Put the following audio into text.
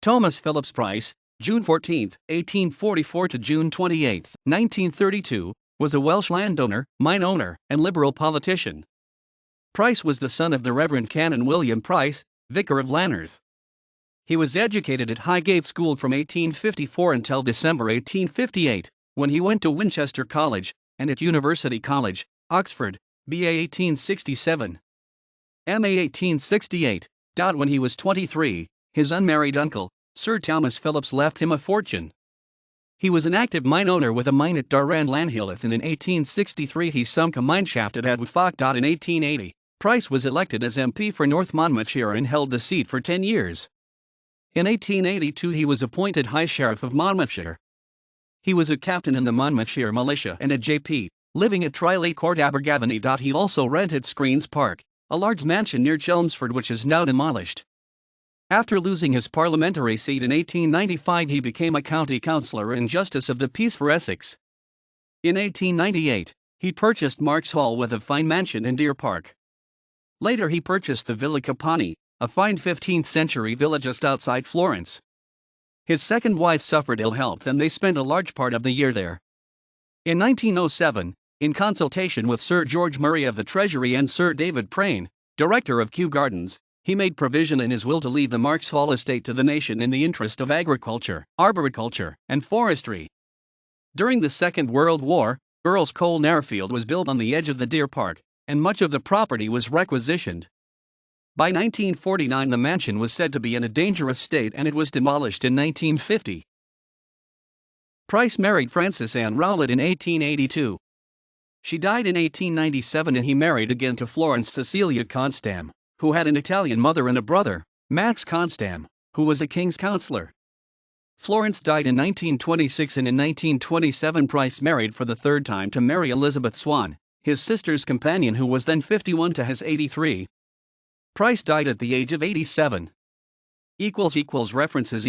Thomas Phillips Price, June 14, 1844 to June 28, 1932, was a Welsh landowner, mine owner, and Liberal politician. Price was the son of the Reverend Canon William Price, vicar of Llanarth. He was educated at Highgate School from 1854 until December 1858, when he went to Winchester College, and at University College, Oxford, B.A. 1867. M.A. 1868. When he was 23, his unmarried uncle, Sir Thomas Phillips, left him a fortune. He was an active mine owner with a mine at Darran Llanhilleth, and in 1863 he sunk a mineshaft at Ebbw. In 1880, Price was elected as MP for North Monmouthshire and held the seat for 10 years. In 1882 he was appointed High Sheriff of Monmouthshire. He was a captain in the Monmouthshire Militia and a J.P., living at Triley Court Abergavenny. He also rented Skreens Park, a large mansion near Chelmsford which is now demolished. After losing his parliamentary seat in 1895 he became a county councillor and Justice of the Peace for Essex. In 1898, he purchased Marks Hall with a fine mansion in Deer Park. Later he purchased the Villa Capponi, a fine 15th-century villa just outside Florence. His second wife suffered ill health and they spent a large part of the year there. In 1907, in consultation with Sir George Murray of the Treasury and Sir David Prain, director of Kew Gardens, he made provision in his will to leave the Marks Hall estate to the nation in the interest of agriculture, arboriculture, and forestry. During the Second World War, Earls Colne Airfield was built on the edge of the Deer Park, and much of the property was requisitioned. By 1949 the mansion was said to be in a dangerous state and it was demolished in 1950. Price married Frances Ann Rowlett in 1882. She died in 1897 and he married again to Florence Cecilia Constam, who had an Italian mother and a brother, Max Constam, who was a king's councillor. Florence died in 1926 and in 1927 Price married for the third time to Mary Elizabeth Swan, his sister's companion, who was then 51 to his 83. Price died at the age of 87. References